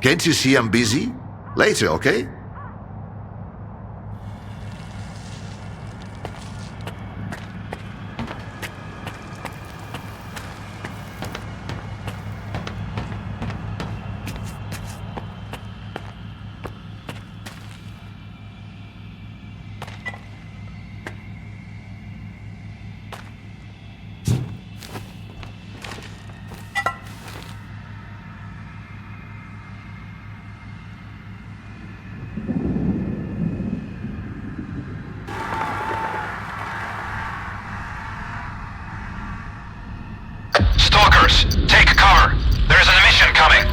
Can't you see I'm busy? Later, okay? Stalkers, take cover. There's an mission coming.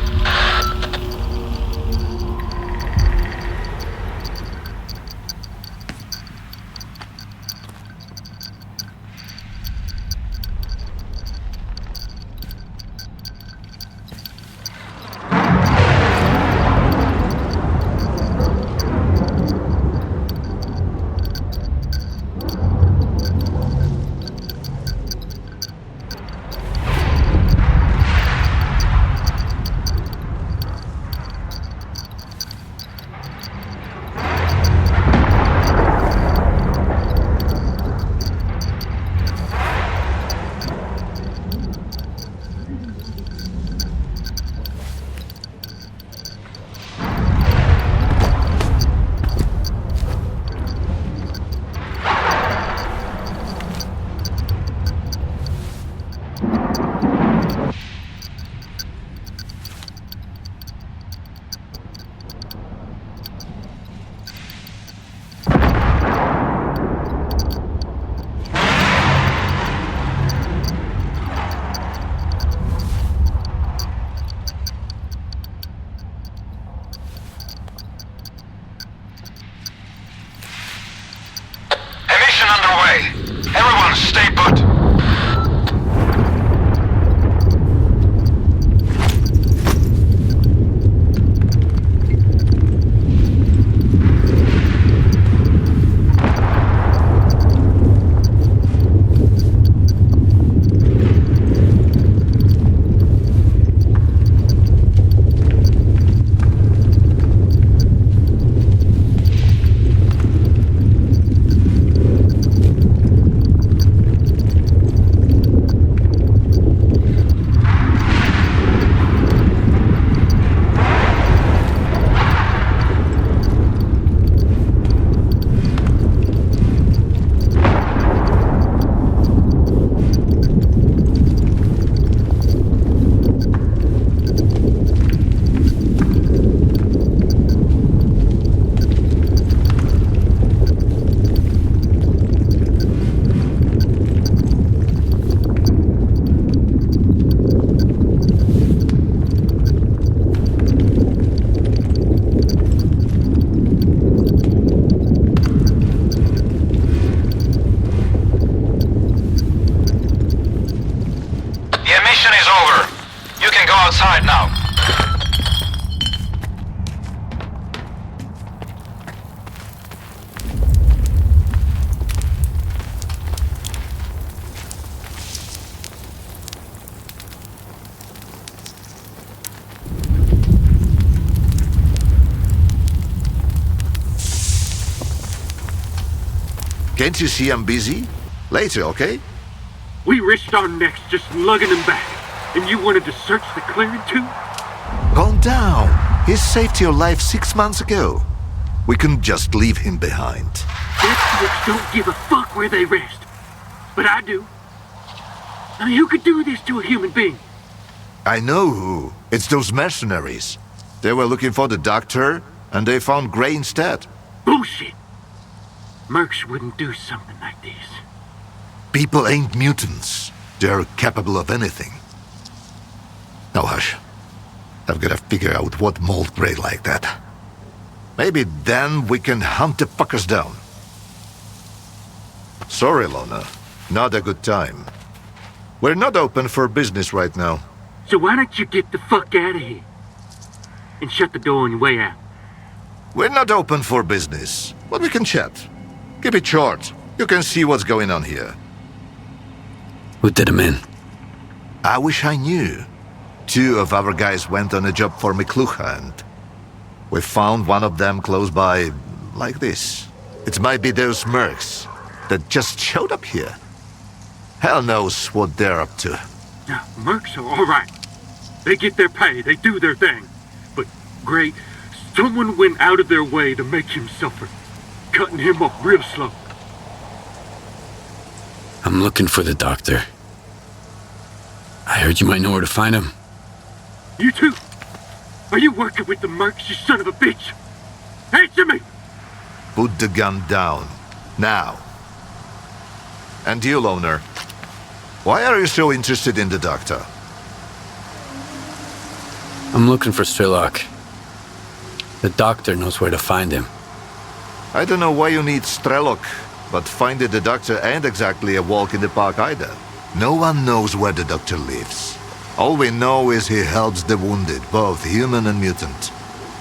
Underway. Everyone stay put. Outside now. Can't you see I'm busy? Later, okay? We risked our necks just lugging him back. And you wanted to search the clearing too? Calm down. He saved your life 6 months ago. We couldn't just leave him behind. Deathsticks don't give a fuck where they rest. But I do. I mean, who could do this to a human being? I know who. It's those mercenaries. They were looking for the doctor, and they found Gray instead. Bullshit. Mercs wouldn't do something like this. People ain't mutants. They're capable of anything. Now hush. I've got to figure out what mauled Gray like that. Maybe then we can hunt the fuckers down. Sorry, Lona. Not a good time. We're not open for business right now. So why don't you get the fuck out of here? And shut the door on your way out. We're not open for business, but we can chat. Keep it short. You can see what's going on here. Who did him in? I wish I knew. 2 of our guys went on a job for McClucher, and we found one of them close by, like this. It might be those mercs that just showed up here. Hell knows what they're up to. Now, mercs are all right. They get their pay, they do their thing. But, Gray, someone went out of their way to make him suffer, cutting him up real slow. I'm looking for the doctor. I heard you might know where to find him. You too? Are you working with the mercs, you son of a bitch? Answer me! Put the gun down. Now. And you, Loner. Why are you so interested in the doctor? I'm looking for S.T.A.L.K.E.R. The doctor knows where to find him. I don't know why you need S.T.A.L.K.E.R, but finding the doctor ain't exactly a walk in the park either. No one knows where the doctor lives. All we know is he helps the wounded, both human and mutant.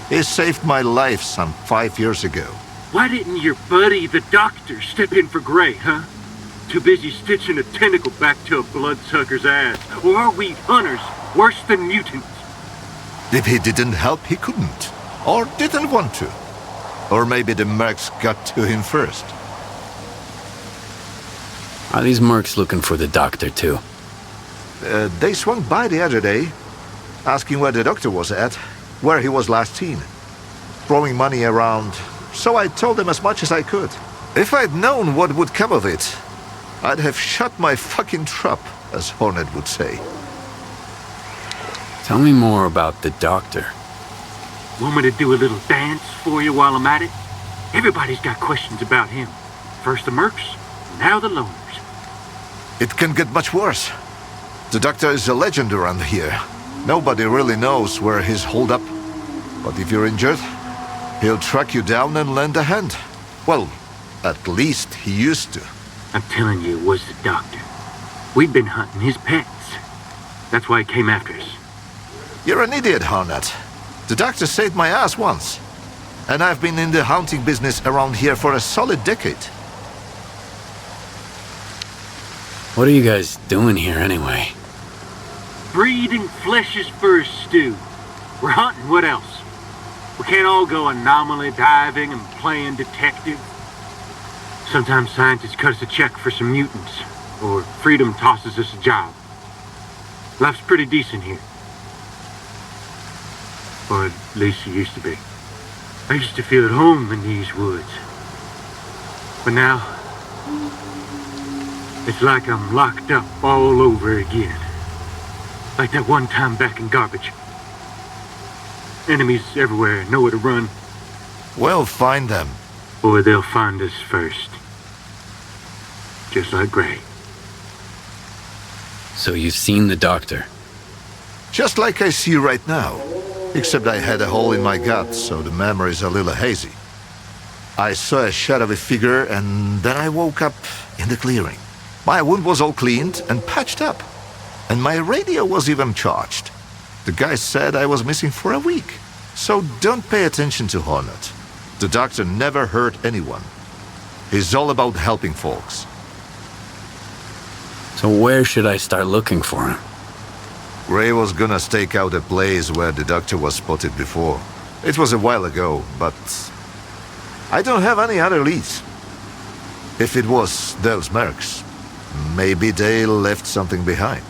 He saved my life some 5 years ago. Why didn't your buddy, the doctor, step in for Gray, huh? Too busy stitching a tentacle back to a bloodsucker's ass. Or are we hunters worse than mutants? If he didn't help, he couldn't. Or didn't want to. Or maybe the mercs got to him first. Are these mercs looking for the doctor too? They swung by the other day, asking where the doctor was at, where he was last seen. Throwing money around, so I told them as much as I could. If I'd known what would come of it, I'd have shut my fucking trap, as Hornet would say. Tell me more about the doctor. Want me to do a little dance for you while I'm at it? Everybody's got questions about him. First the mercs, now the loners. It can get much worse. The doctor is a legend around here. Nobody really knows where he's holed up. But if you're injured, he'll track you down and lend a hand. Well, at least he used to. I'm telling you, it was the doctor. We'd been hunting his pets. That's why he came after us. You're an idiot, Hornet. The doctor saved my ass once. And I've been in the hunting business around here for a solid decade. What are you guys doing here anyway? Breeding fleshes for a stew. We're hunting, what else? We can't all go anomaly diving and playing detective. Sometimes scientists cut us a check for some mutants, or freedom tosses us a job. Life's pretty decent here. Or at least it used to be. I used to feel at home in these woods. But now, it's like I'm locked up all over again. Like that one time back in Garbage. Enemies everywhere, nowhere to run. Well, find them. Or they'll find us first. Just like Gray. So you've seen the doctor? Just like I see right now. Except I had a hole in my gut, so the memory's a little hazy. I saw a shadowy figure, and then I woke up in the clearing. My wound was all cleaned and patched up. And my radio was even charged. The guy said I was missing for a week. So don't pay attention to Hornet. The doctor never hurt anyone. He's all about helping folks. So where should I start looking for him? Ray was gonna stake out a place where the doctor was spotted before. It was a while ago, but I don't have any other leads. If it was those mercs, maybe they left something behind.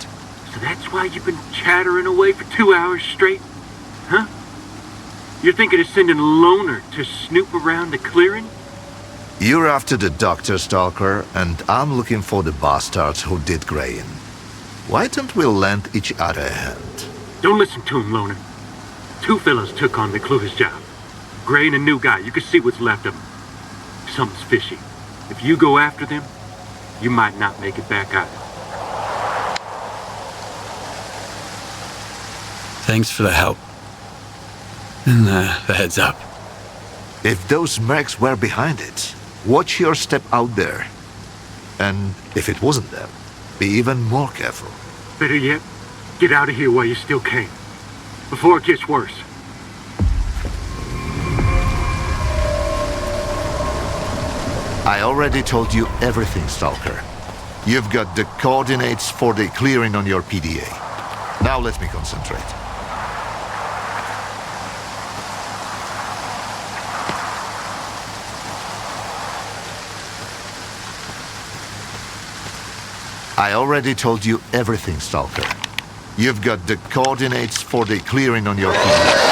So that's why you've been chattering away for 2 hours straight? Huh? You're thinking of sending a loner to snoop around the clearing? You're after the doctor, S.T.A.L.K.E.R, and I'm looking for the bastards who did Gray in. Why don't we lend each other a hand? Don't listen to him, loner. 2 fellas took on McClucher's job. Gray and a new guy. You can see what's left of him. Something's fishy. If you go after them, you might not make it back either. Thanks for the help. And the heads up. If those mercs were behind it, watch your step out there. And if it wasn't them, be even more careful. Better yet, get out of here while you still can. Before it gets worse. I already told you everything, S.T.A.L.K.E.R. You've got the coordinates for the clearing on your PDA. Now let me concentrate. I already told you everything, Stalker. You've got the coordinates for the clearing on your PC.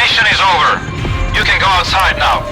mission is over. You can go outside now.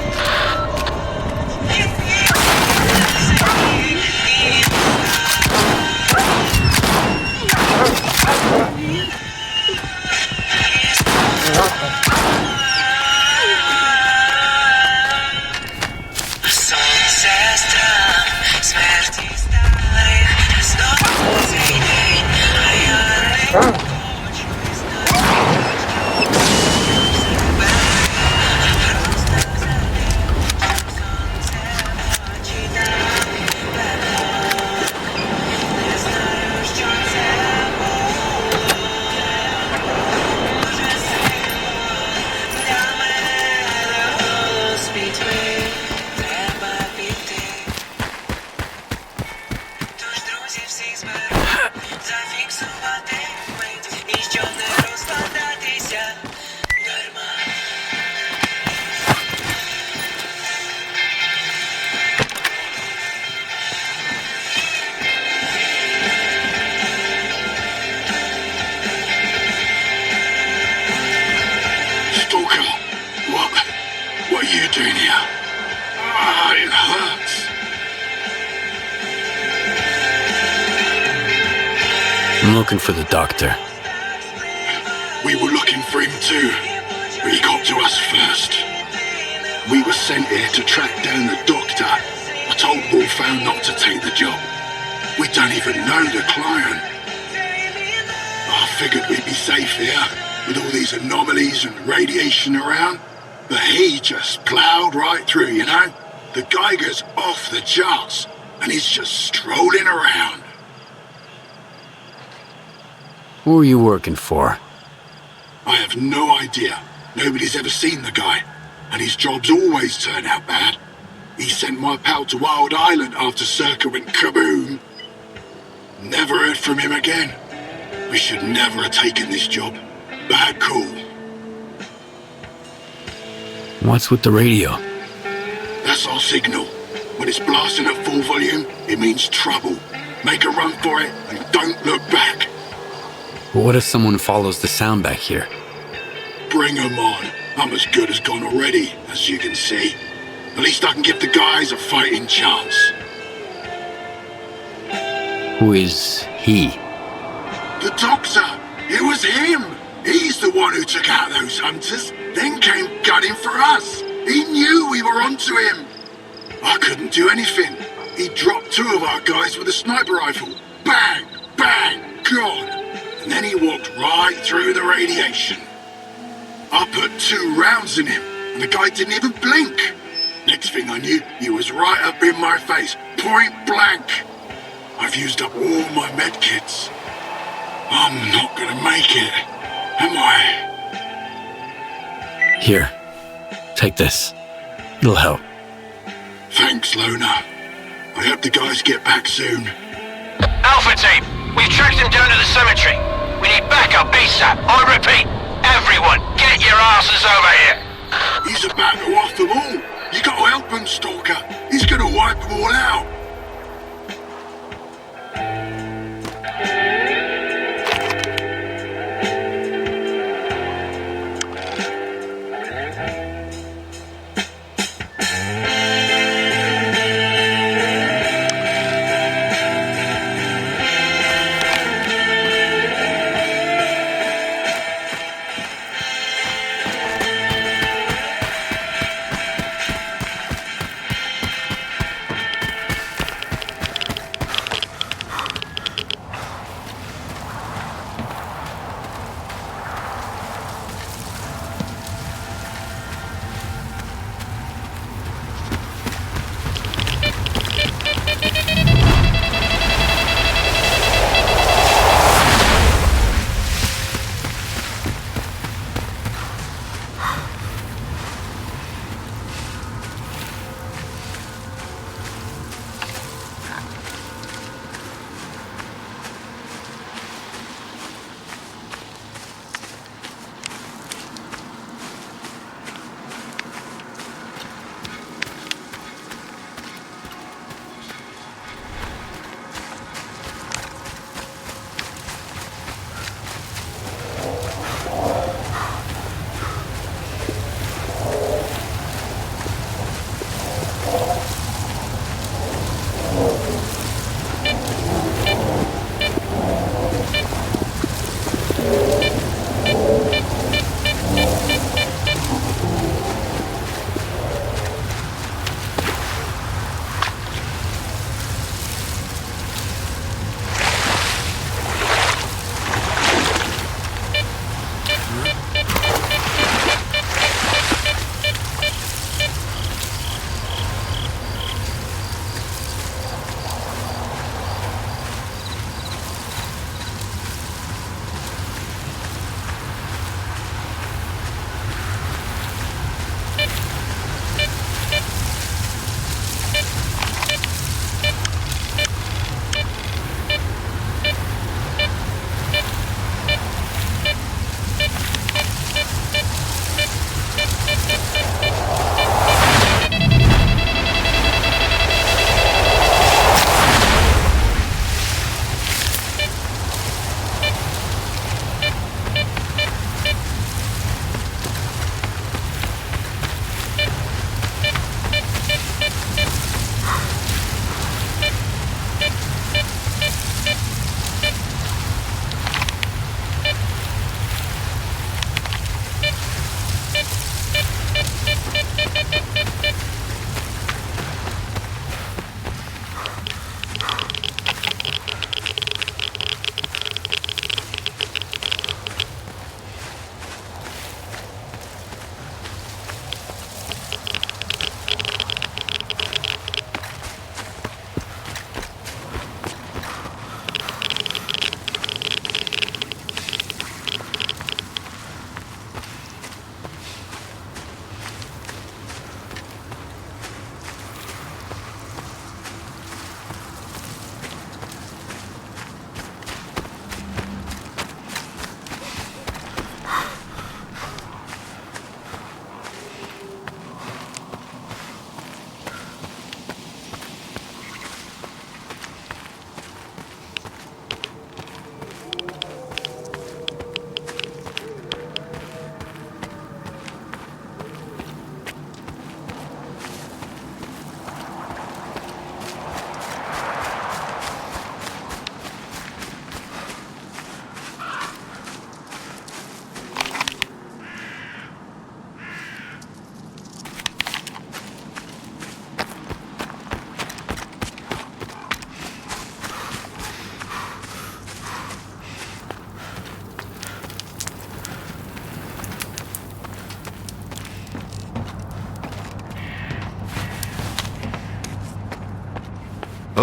Stalker, what are you doing here? Ah, it hurts. I'm looking for the doctor. We were looking for him too, but he got to us first. We were sent here to track down the doctor. I told Wolfhound not to take the job. We don't even know the client. I figured we'd be safe here, with all these anomalies and radiation around. But he just ploughed right through, you know? The Geiger's off the charts, and he's just strolling around. Who are you working for? I have no idea. Nobody's ever seen the guy, and his jobs always turn out bad. He sent my pal to Wild Island after S.T.A.L.K.E.R went kaboom. Never heard from him again. We should never have taken this job. Bad call. What's with the radio? That's our signal. When it's blasting at full volume, it means trouble. Make a run for it and don't look back. But what if someone follows the sound back here? Bring 'em on. I'm as good as gone already, as you can see. At least I can give the guys a fighting chance. Who is he? The doctor! It was him! He's the one who took out those hunters, then came gunning for us. He knew we were onto him. I couldn't do anything. He dropped 2 of our guys with a sniper rifle. Bang! Bang! Gone! And then he walked right through the radiation. I put 2 rounds in him, and the guy didn't even blink. Next thing I knew, he was right up in my face, point blank. I've used up all my medkits. I'm not gonna make it, am I? Here. Take this. It'll help. Thanks, Loner. I hope the guys get back soon. Alpha team, we've tracked him down to the cemetery. We need backup ASAP. I repeat, everyone, get your asses over here. He's about to off them all. You gotta help him, Stalker. He's gonna wipe them all out.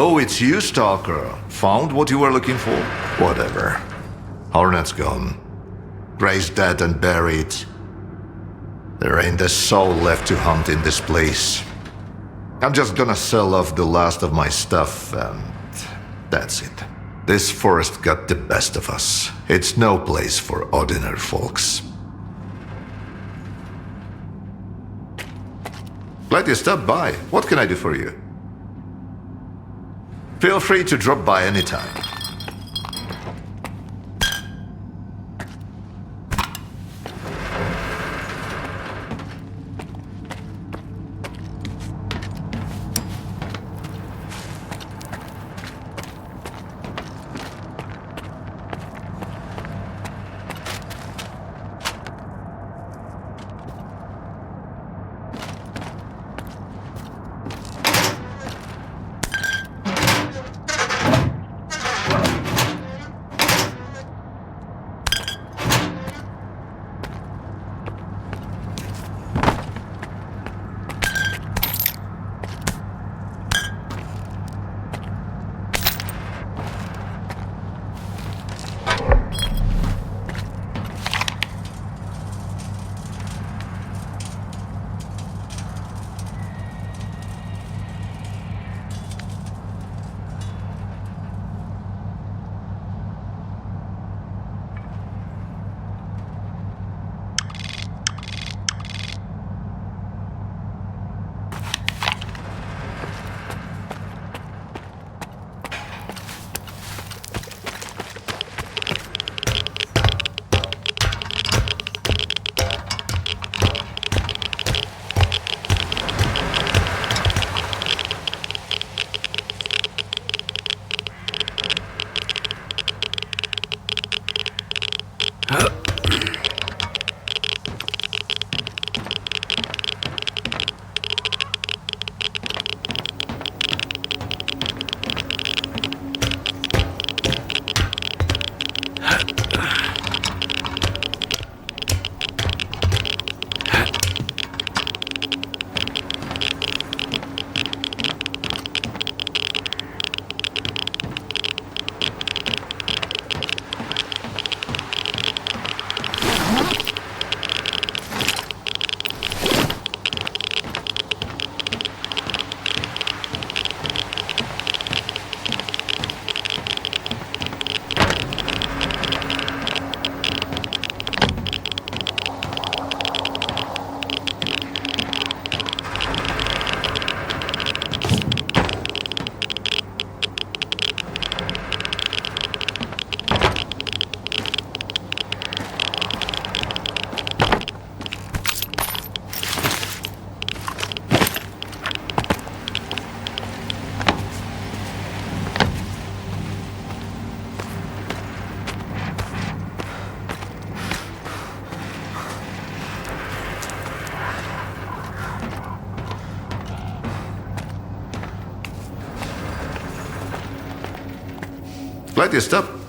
Oh, it's you, Stalker. Found what you were looking for? Whatever. Hornet's gone. Gray's dead and buried. There ain't a soul left to hunt in this place. I'm just gonna sell off the last of my stuff and that's it. This forest got the best of us. It's no place for ordinary folks. Glad you stopped by. What can I do for you? Feel free to drop by anytime. Glad you stopped.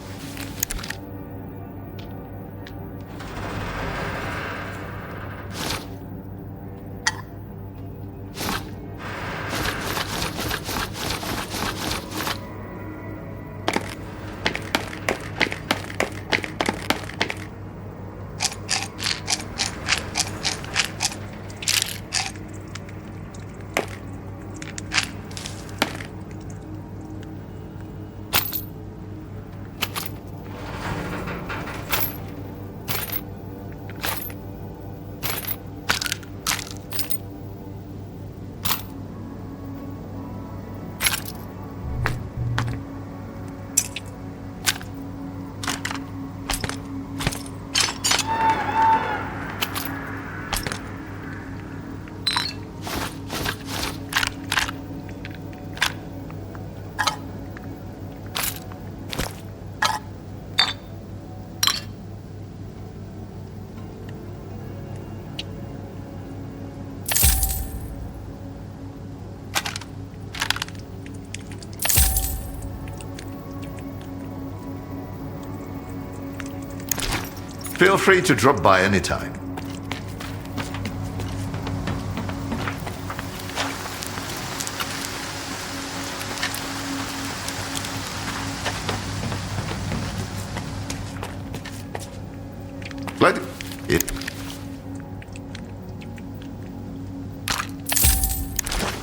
Feel free to drop by anytime.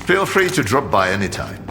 Feel free to drop by anytime.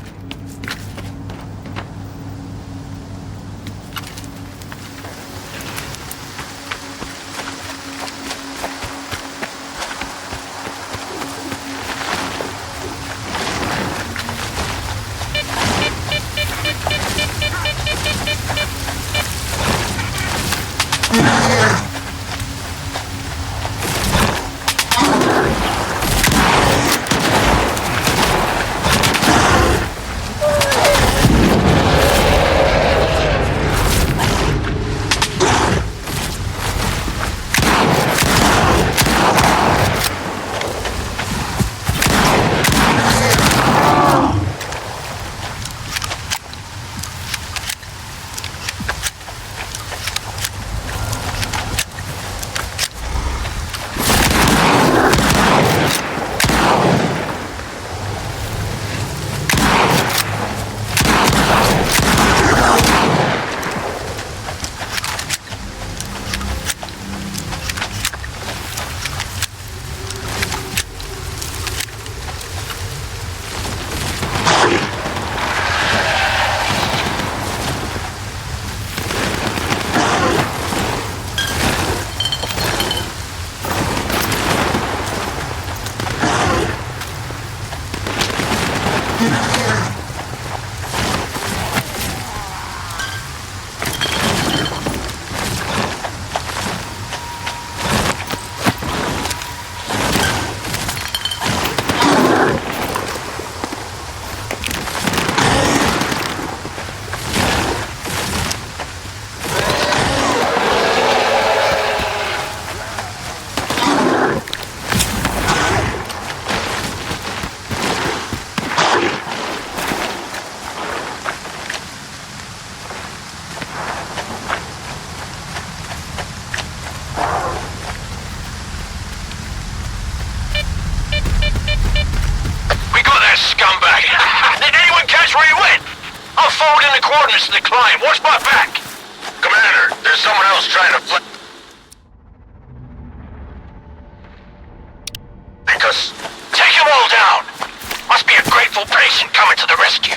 The coordinates to the client. Watch my back. Commander, there's someone else trying to flip. Because take them all down. Must be a grateful patient coming to the rescue.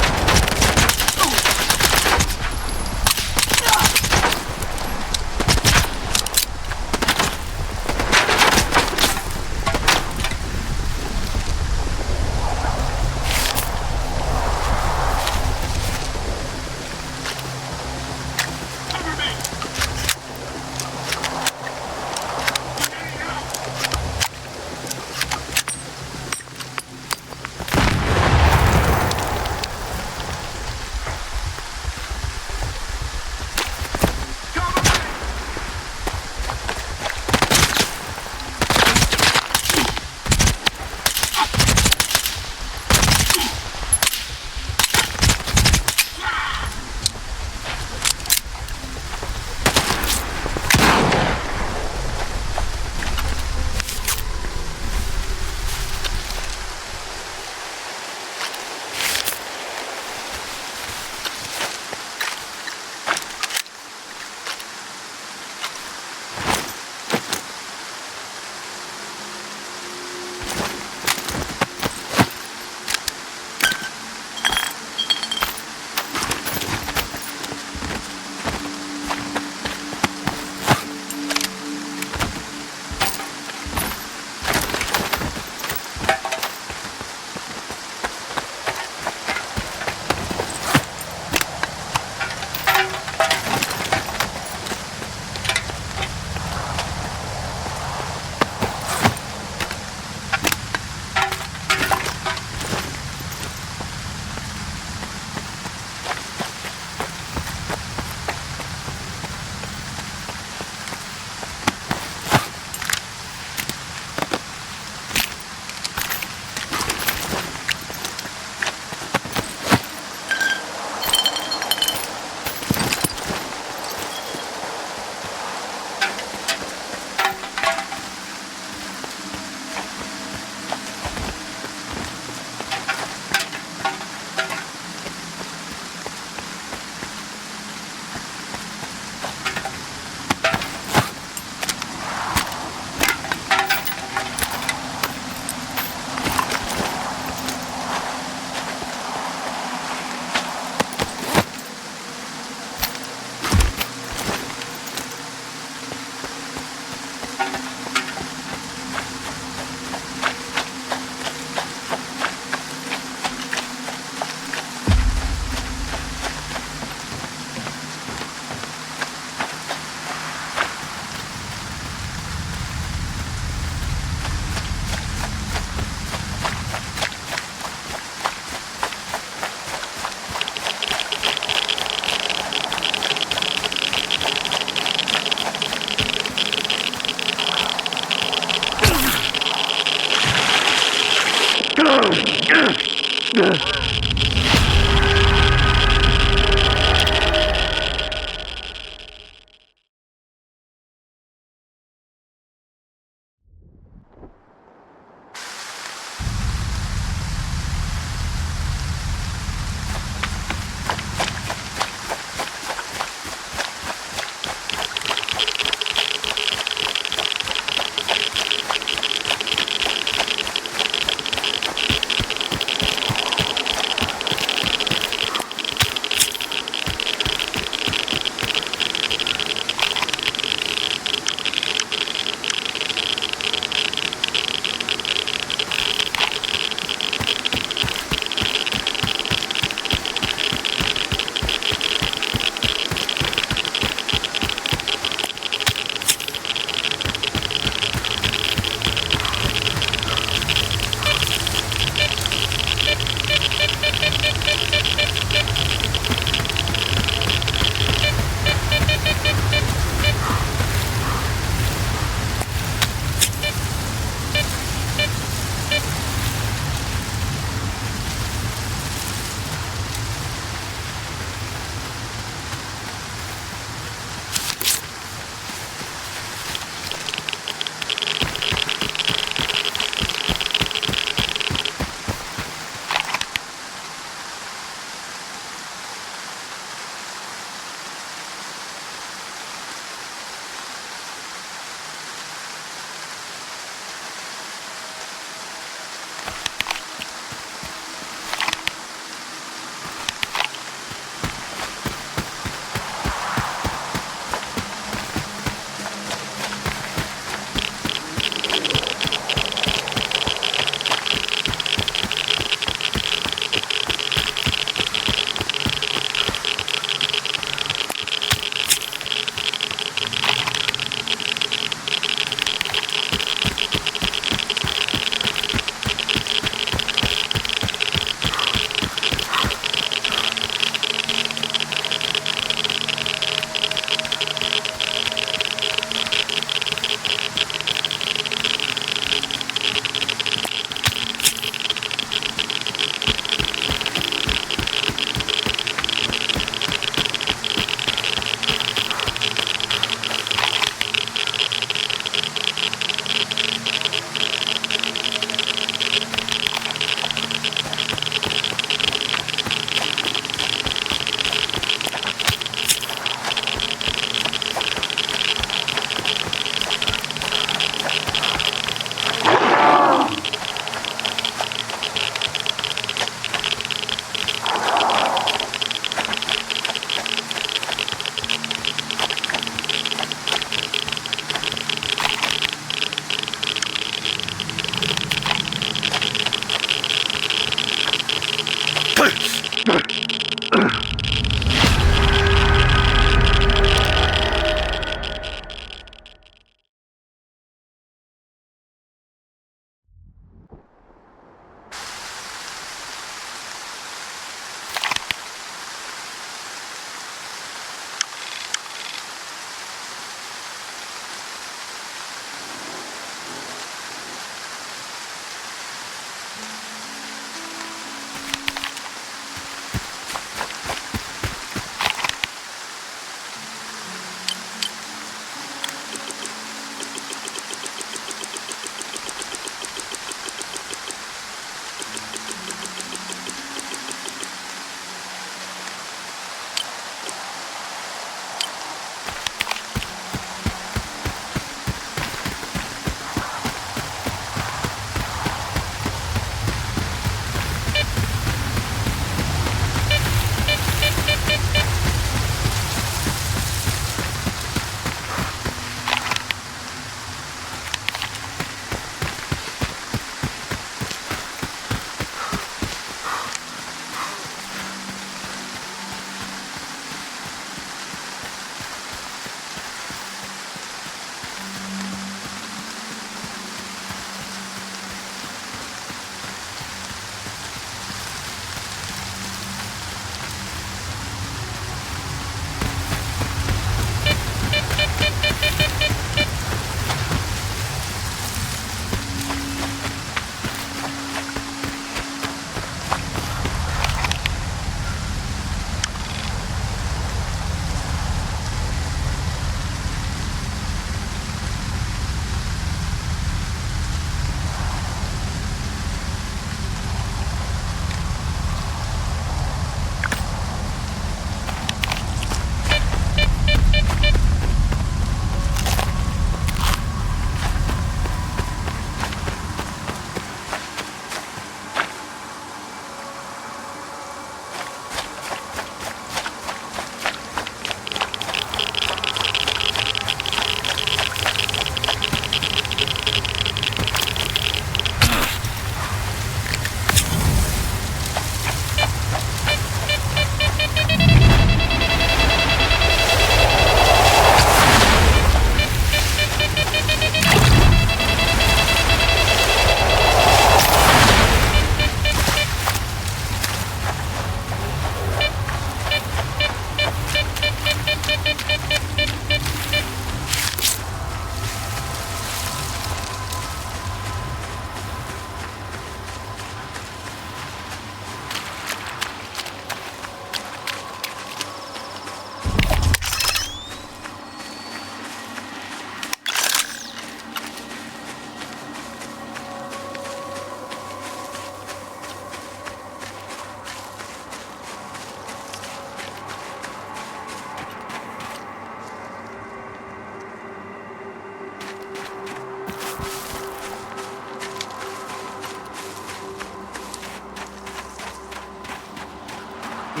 He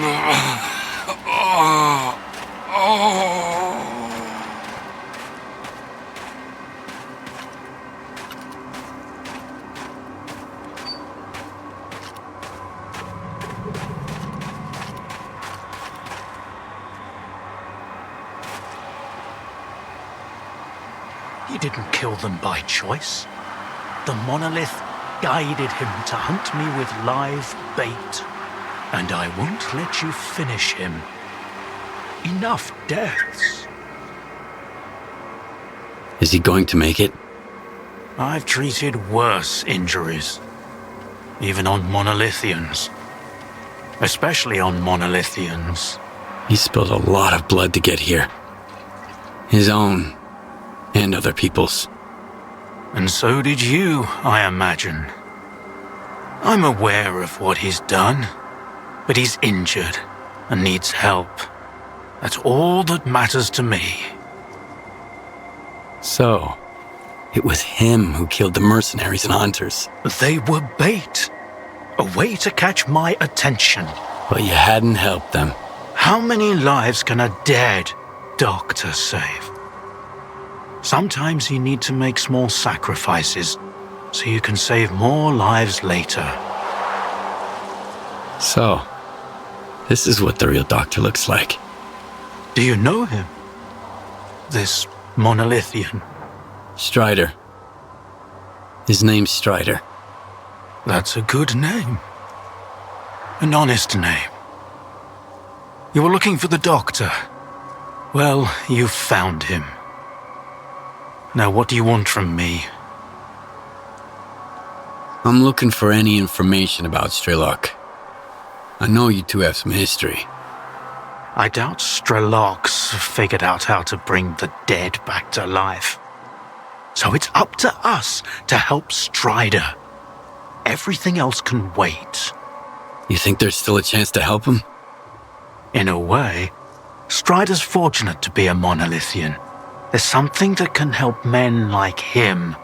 didn't kill them by choice. The monolith guided him to hunt me with live bait. And I won't let you finish him. Enough deaths. Is he going to make it? I've treated worse injuries. Even on monolithians. Especially on monolithians. He spilled a lot of blood to get here. His own. And other people's. And so did you, I imagine. I'm aware of what he's done, but he's injured and needs help. That's all that matters to me. So, it was him who killed the mercenaries and hunters. They were bait. A way to catch my attention. But you hadn't helped them. How many lives can a dead doctor save? Sometimes you need to make small sacrifices so you can save more lives later. So, this is what the real doctor looks like. Do you know him? This monolithian? Strider. His name's Strider. That's a good name. An honest name. You were looking for the doctor. Well, you found him. Now, what do you want from me? I'm looking for any information about S.T.A.L.K.E.R. I know you two have some history. I doubt S.T.A.L.K.E.R's figured out how to bring the dead back to life. So it's up to us to help Strider. Everything else can wait. You think there's still a chance to help him? In a way, Strider's fortunate to be a monolithian. There's something that can help men like him,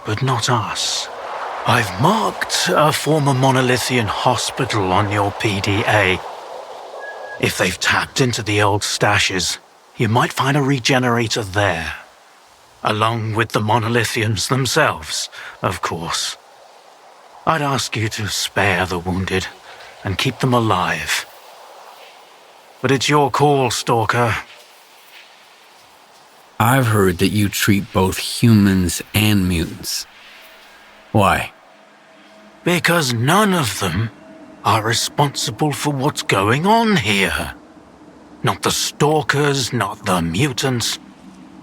but not us. I've marked a former monolithian hospital on your PDA. If they've tapped into the old stashes, you might find a regenerator there. Along with the monolithians themselves, of course. I'd ask you to spare the wounded and keep them alive. But it's your call, Stalker. I've heard that you treat both humans and mutants. Why? Because none of them are responsible for what's going on here. Not the Stalkers, not the mutants,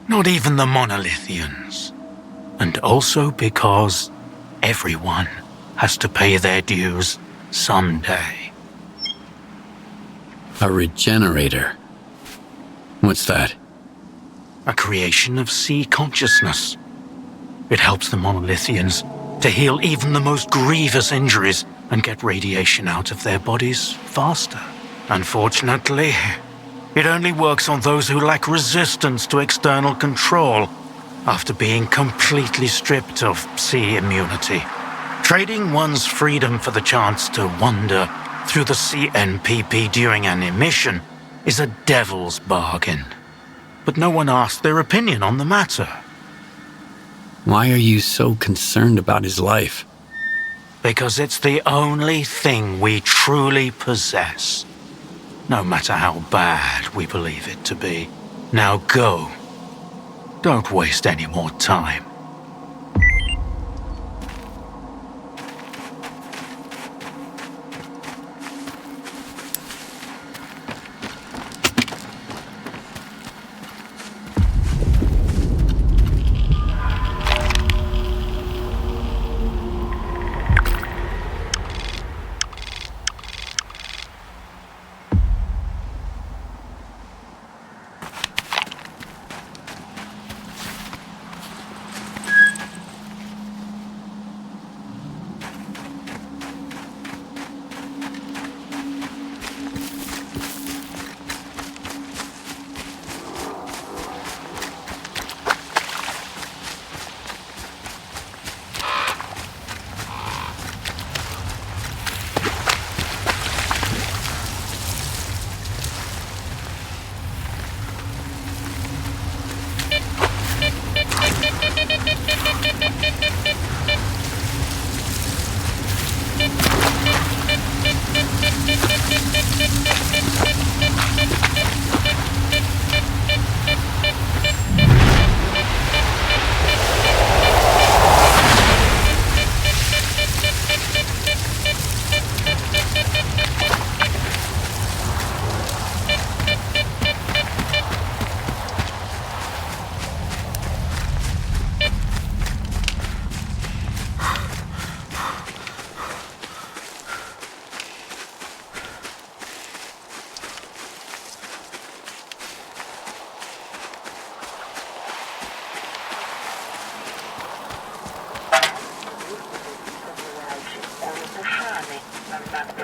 not even the monolithians. And also because everyone has to pay their dues someday. A regenerator? What's that? A creation of sea consciousness. It helps the monolithians to heal even the most grievous injuries and get radiation out of their bodies faster. Unfortunately, it only works on those who lack resistance to external control after being completely stripped of sea immunity. Trading one's freedom for the chance to wander through the CNPP during an emission is a devil's bargain. But no one asked their opinion on the matter. Why are you so concerned about his life? Because it's the only thing we truly possess. No matter how bad we believe it to be. Now go. Don't waste any more time.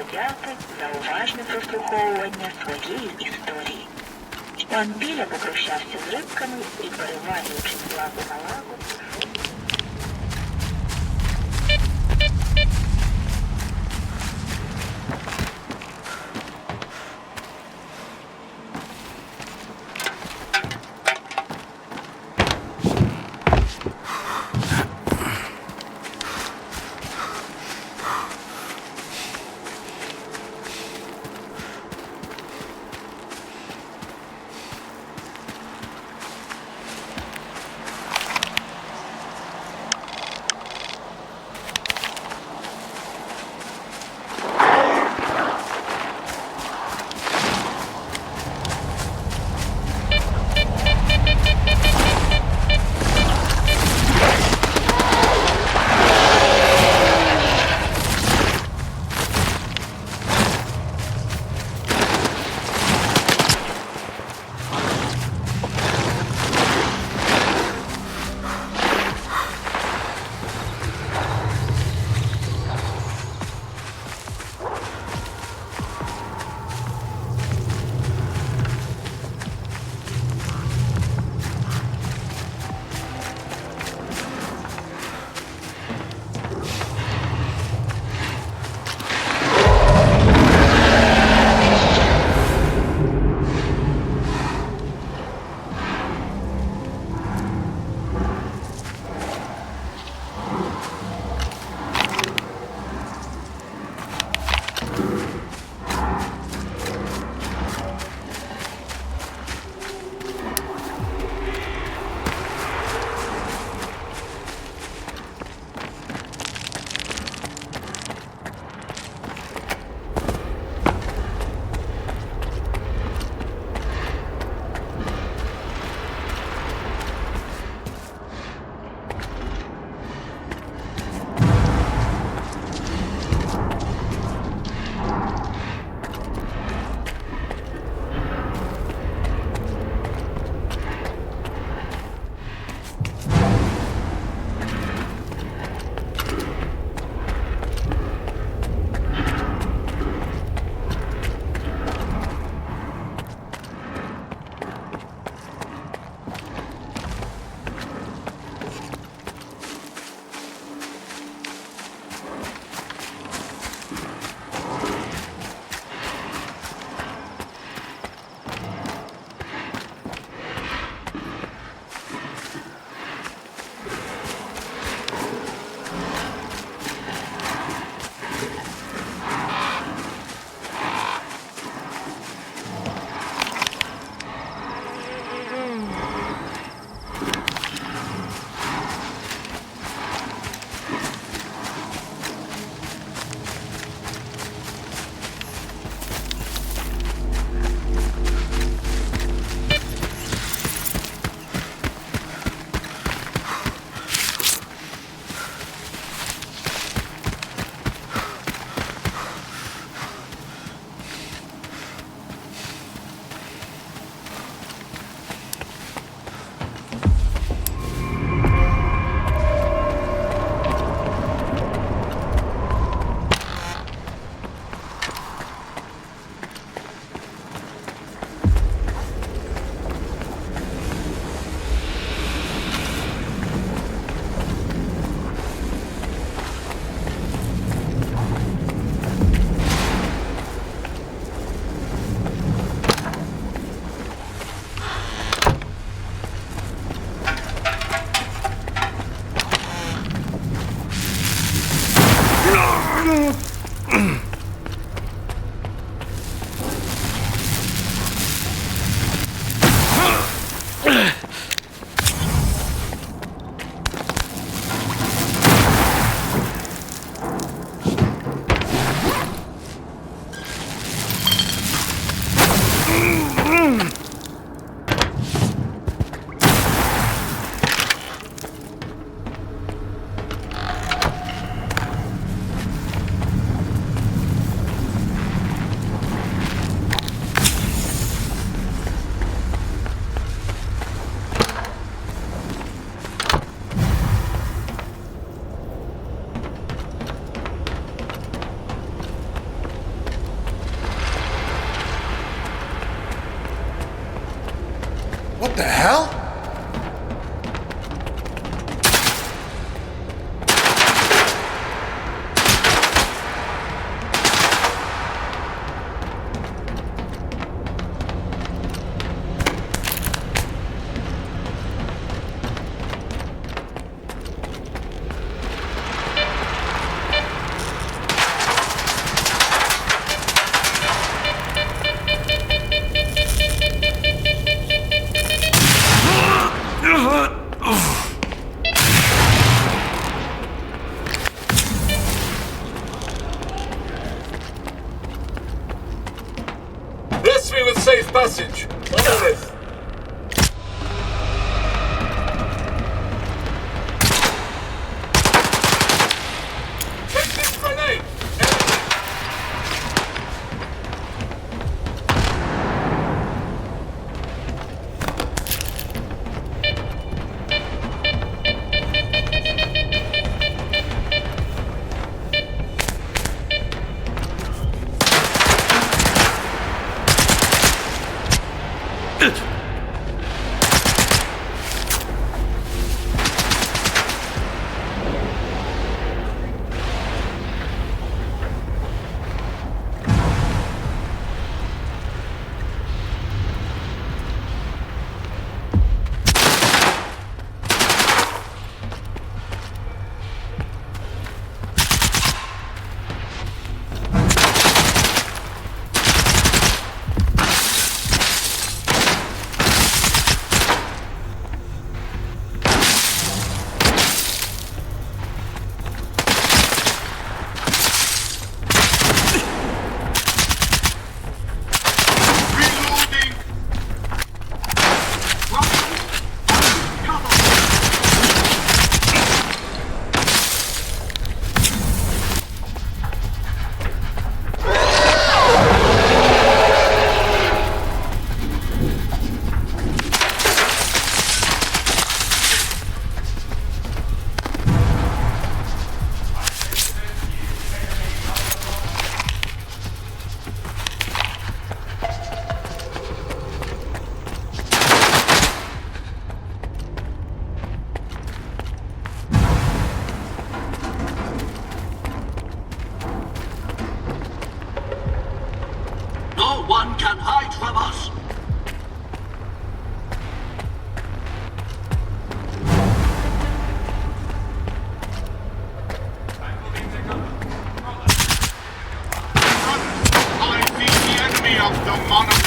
подяки за уважне прослуховування своєї історії. Пан Біля попрощався з рибками і, перевалюючи з лаву на лаву, What the hell? Bless me with safe passage. Monolith. Take this grenade. No one can hide from us. I see the enemy of the monolith.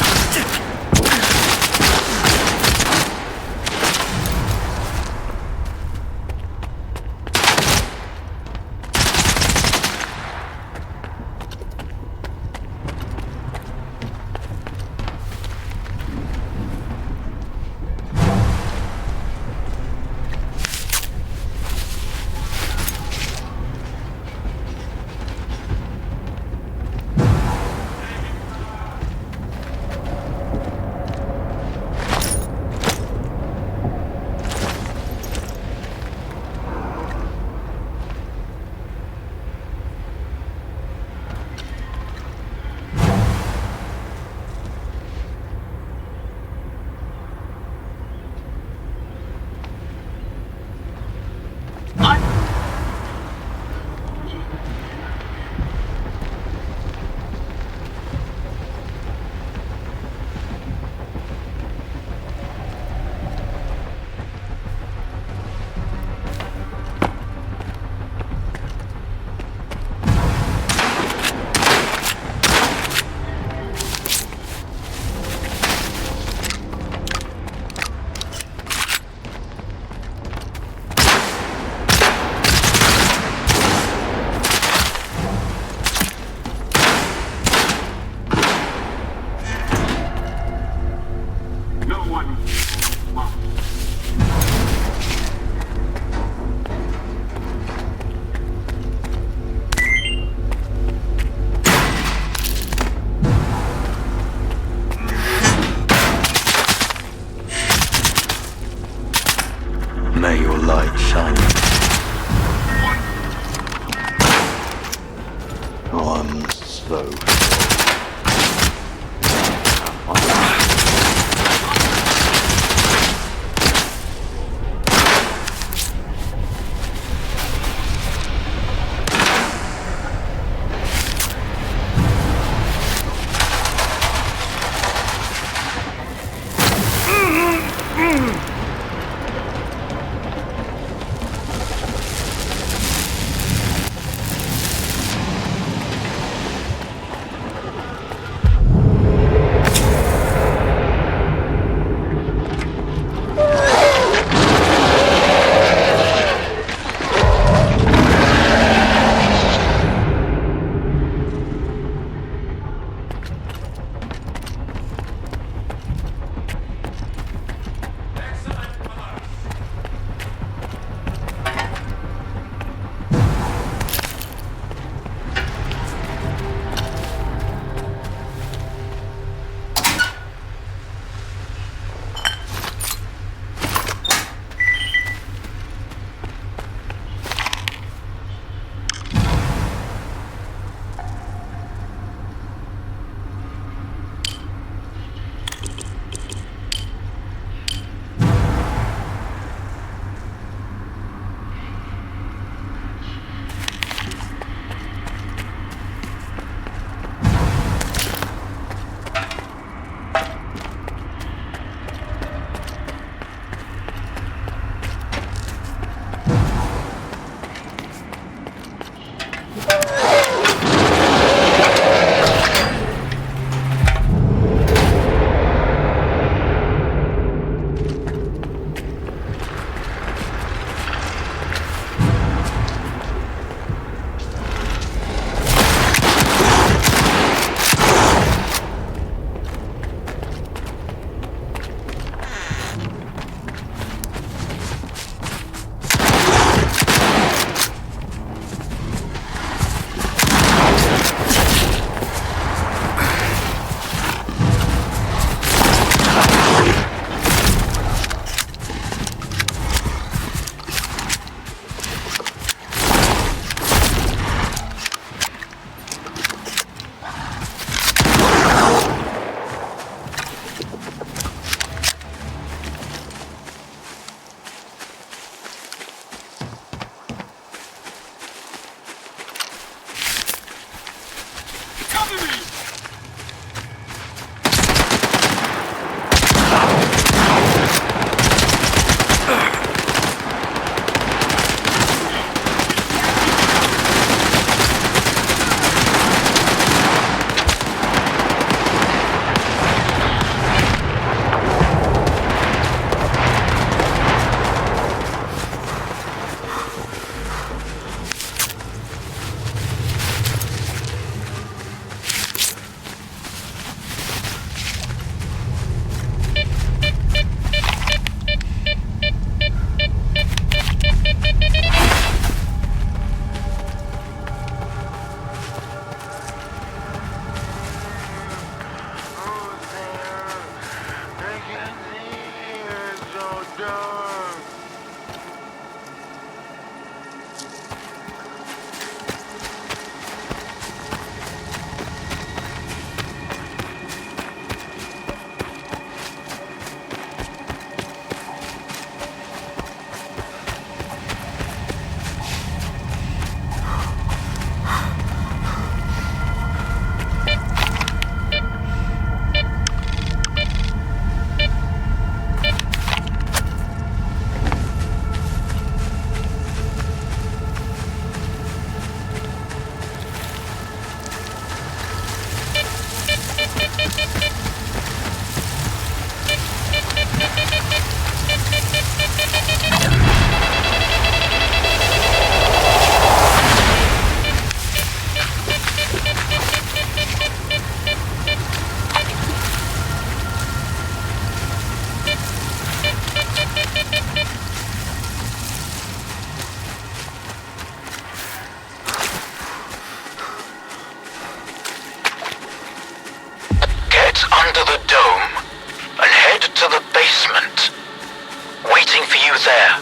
May your light shine. I'm so sorry. basement. Waiting for you there.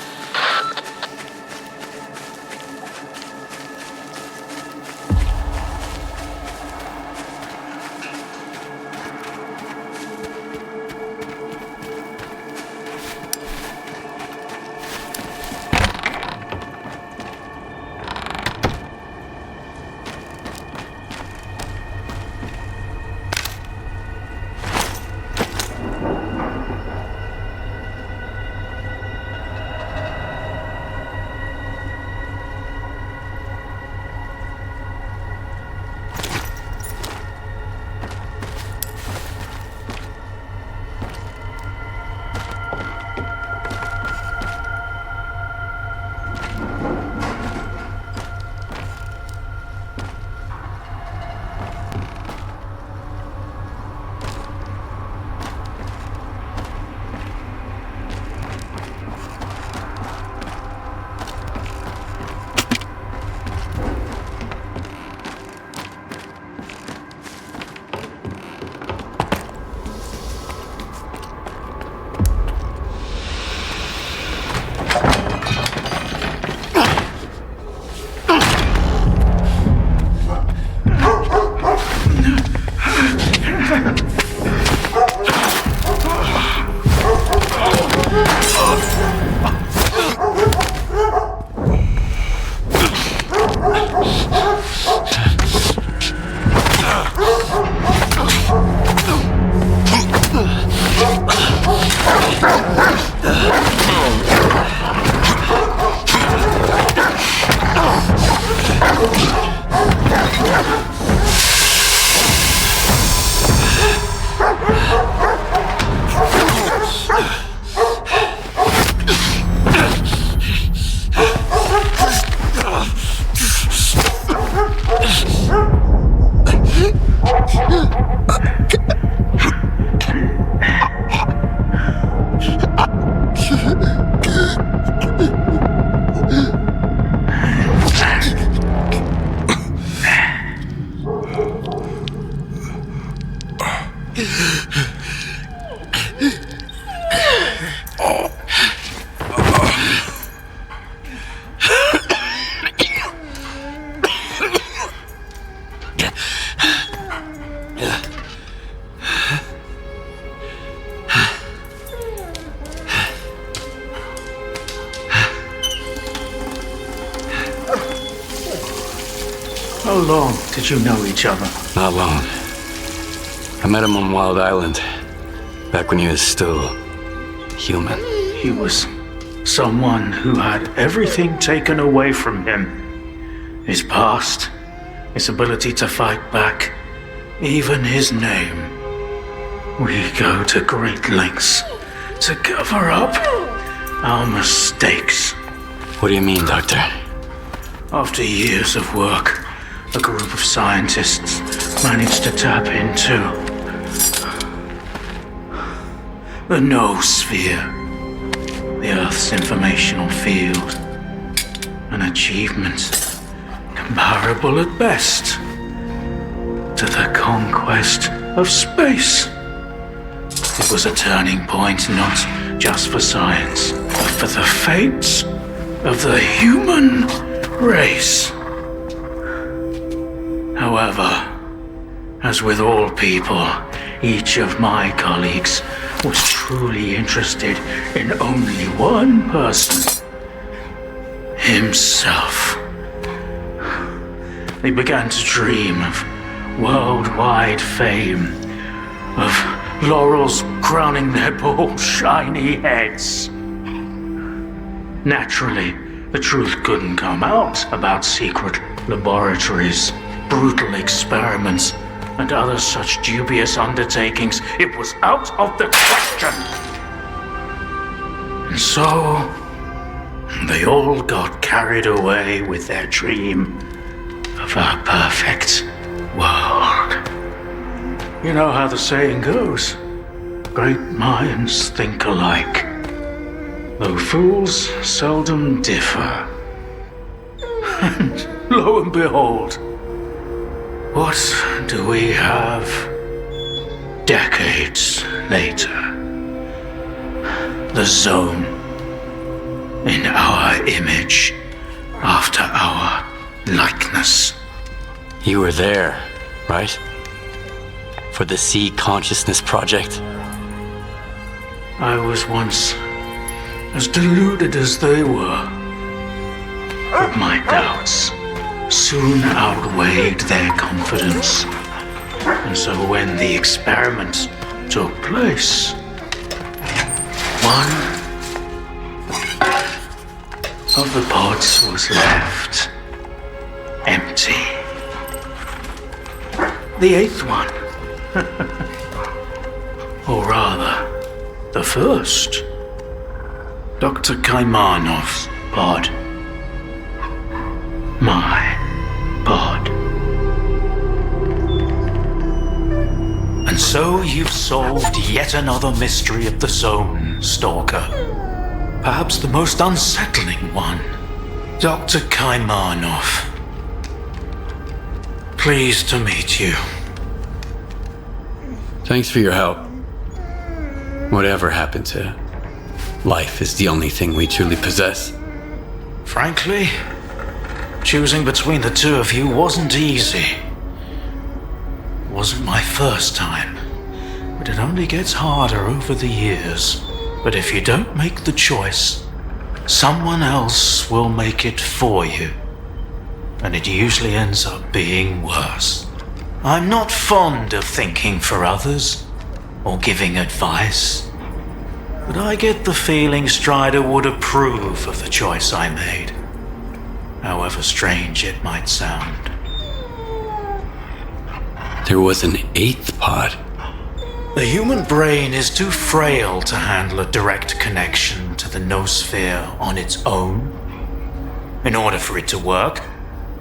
How long did you know each other? Not long. I met him on Wild Island, back when he was still human. He was someone who had everything taken away from him. His past, his ability to fight back, even his name. We go to great lengths to cover up our mistakes. What do you mean, Doctor? After years of work, a group of scientists managed to tap into the noosphere, the Earth's informational field. An achievement comparable at best to the conquest of space. It was a turning point not just for science, but for the fates of the human race. However, as with all people, each of my colleagues was truly interested in only one person: himself. They began to dream of worldwide fame, of laurels crowning their bald, shiny heads. Naturally, the truth couldn't come out about secret laboratories, brutal experiments, and other such dubious undertakings. It was out of the question. And so, they all got carried away with their dream of a perfect world. You know how the saying goes, great minds think alike, though fools seldom differ. And lo and behold, what do we have decades later? The zone. In our image, after our likeness. You were there, right? For the Sea Consciousness Project? I was once as deluded as they were. But my doubts soon outweighed their confidence. And so when the experiment took place, one of the pods was left empty. The 8th one. Or rather, the first. Dr. Kaimanov's pod. My pod. And so you've solved yet another mystery of the zone, Stalker. Perhaps the most unsettling one. Dr. Kaimanov. Pleased to meet you. Thanks for your help. Whatever happened to life is the only thing we truly possess. Frankly, choosing between the two of you wasn't easy. It wasn't my first time, but it only gets harder over the years. But if you don't make the choice, someone else will make it for you. And it usually ends up being worse. I'm not fond of thinking for others or giving advice, but I get the feeling Strider would approve of the choice I made, however strange it might sound. There was an 8th pod. The human brain is too frail to handle a direct connection to the noosphere on its own. In order for it to work,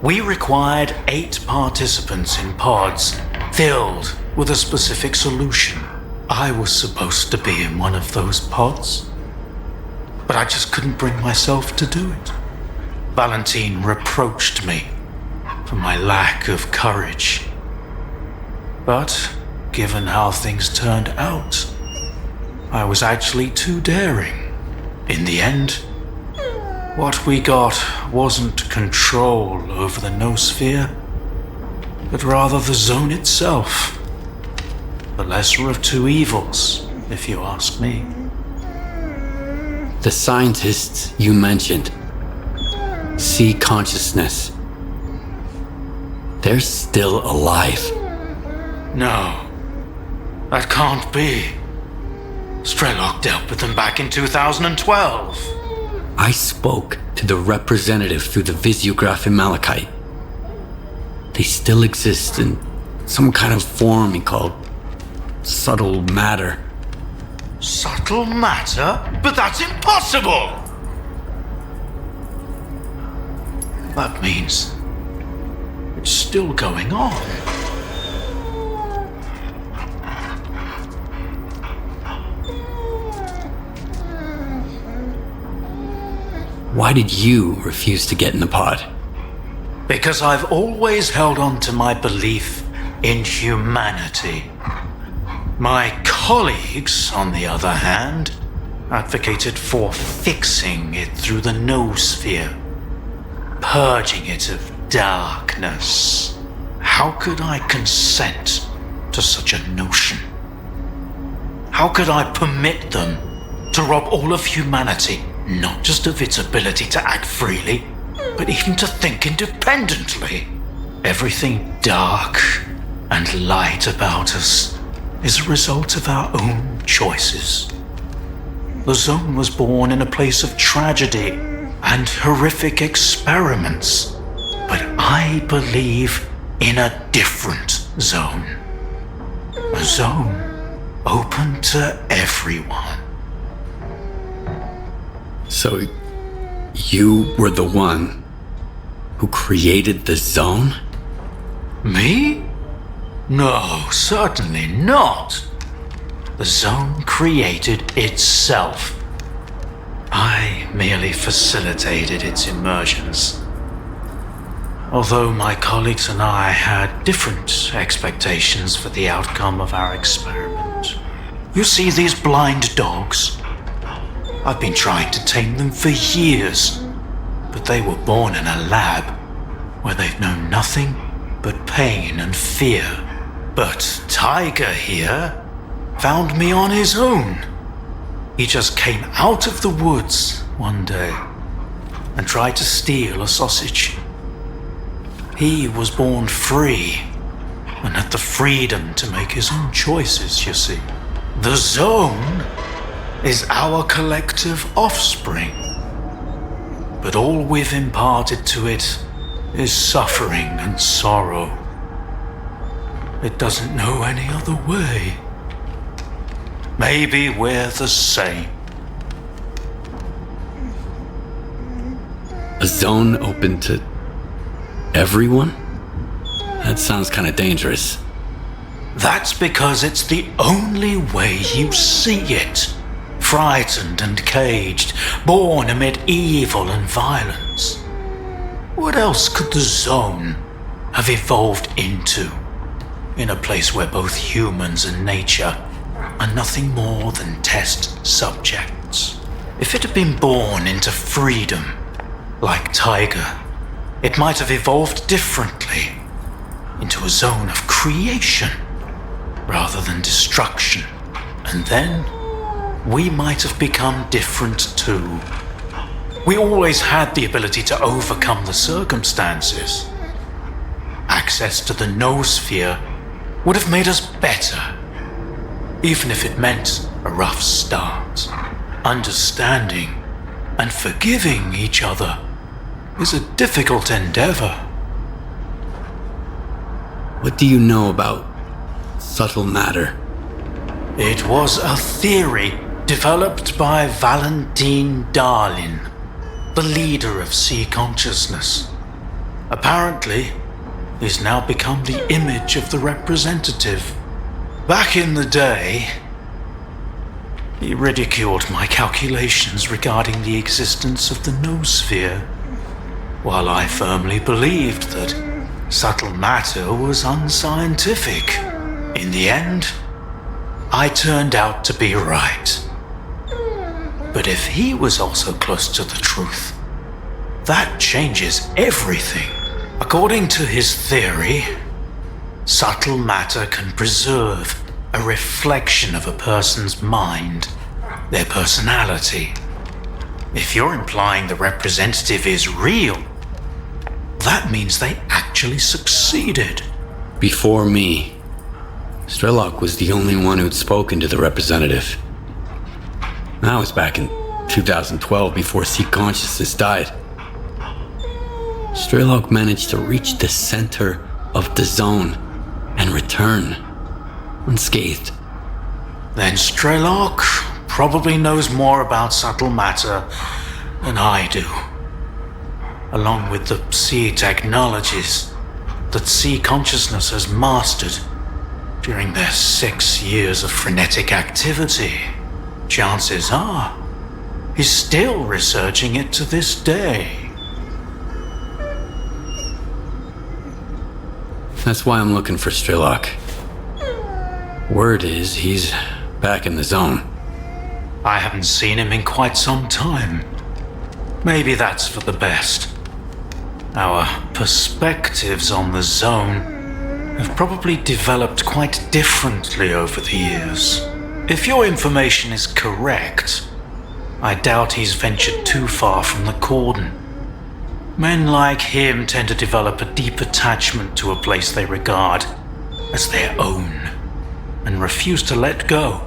we required 8 participants in pods filled with a specific solution. I was supposed to be in one of those pods, but I just couldn't bring myself to do it. Valentine reproached me for my lack of courage. But given how things turned out, I was actually too daring. In the end, what we got wasn't control over the noosphere, but rather the zone itself. The lesser of two evils, if you ask me. The scientists you mentioned, Sea Consciousness, they're still alive. No, that can't be. Strelok dealt with them back in 2012. I spoke to the representative through the visiograph in Malachite. They still exist in some kind of form he called subtle matter. Subtle matter? But that's impossible! That means it's still going on. Why did you refuse to get in the pod? Because I've always held on to my belief in humanity. My colleagues, on the other hand, advocated for fixing it through the noosphere, purging it of darkness. How could I consent to such a notion? How could I permit them to rob all of humanity, not just of its ability to act freely, but even to think independently? Everything dark and light about us is a result of our own choices. The zone was born in a place of tragedy and horrific experiments, but I believe in a different zone. A zone open to everyone. So, you were the one who created the zone? Me? No, certainly not. The zone created itself. I merely facilitated its emergence. Although my colleagues and I had different expectations for the outcome of our experiment. You see these blind dogs? I've been trying to tame them for years, but they were born in a lab where they've known nothing but pain and fear. But Tiger here found me on his own. He just came out of the woods one day and tried to steal a sausage. He was born free and had the freedom to make his own choices, you see. The Zone is our collective offspring, but all we've imparted to it is suffering and sorrow. It doesn't know any other way. Maybe we're the same. A zone open to everyone? That sounds kind of dangerous. That's because it's the only way you see it. Frightened and caged, born amid evil and violence. What else could the Zone have evolved into? In a place where both humans and nature are nothing more than test subjects. If it had been born into freedom, like Tiger, it might have evolved differently, into a zone of creation, rather than destruction. And then, we might have become different too. We always had the ability to overcome the circumstances. Access to the noosphere would have made us better, even if it meant a rough start. Understanding and forgiving each other is a difficult endeavor. What do you know about subtle matter? It was a theory developed by Valentine Darlin, the leader of sea consciousness. Apparently, he's now become the image of the representative. Back in the day, he ridiculed my calculations regarding the existence of the noosphere, while I firmly believed that subtle matter was unscientific. In the end, I turned out to be right. But if he was also close to the truth, that changes everything. According to his theory, subtle matter can preserve a reflection of a person's mind, their personality. If you're implying the representative is real, that means they actually succeeded. Before me, S.T.A.L.K.E.R was the only one who'd spoken to the representative. That was back in 2012, before Sea Consciousness died. S.T.A.L.K.E.R managed to reach the center of the zone and return unscathed. Then S.T.A.L.K.E.R probably knows more about subtle matter than I do. Along with the sea technologies that Sea Consciousness has mastered during their 6 years of frenetic activity, chances are he's still researching it to this day. That's why I'm looking for S.T.A.L.K.E.R. Word is he's back in the zone. I haven't seen him in quite some time. Maybe that's for the best. Our perspectives on the zone have probably developed quite differently over the years. If your information is correct, I doubt he's ventured too far from the cordon. Men like him tend to develop a deep attachment to a place they regard as their own and refuse to let go.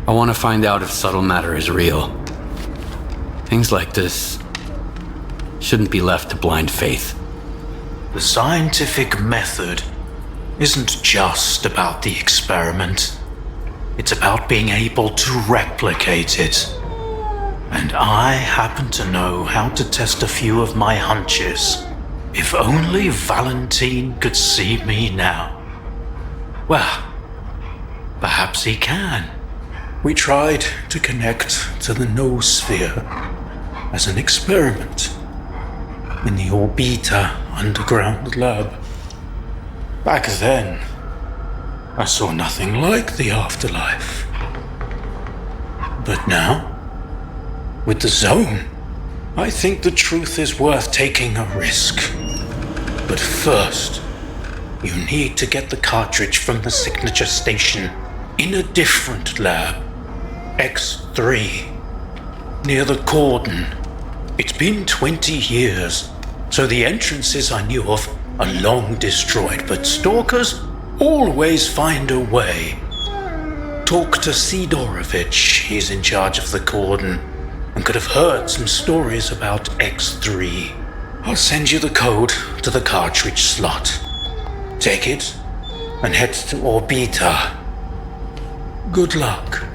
I want to find out if subtle matter is real. Things like this shouldn't be left to blind faith. The scientific method isn't just about the experiment. It's about being able to replicate it. And I happen to know how to test a few of my hunches. If only Valentine could see me now. Well, perhaps he can. We tried to connect to the noosphere as an experiment in the Orbita underground lab. Back then, I saw nothing like the afterlife. But now, with the zone, I think the truth is worth taking a risk. But first, you need to get the cartridge from the signature station in a different lab, X3, near the cordon. It's been 20 years, so the entrances I knew of are long destroyed, but stalkers always find a way. Talk to Sidorovich, he's in charge of the cordon, and could have heard some stories about X3. I'll send you the code to the cartridge slot. Take it and head to Orbita. Good luck.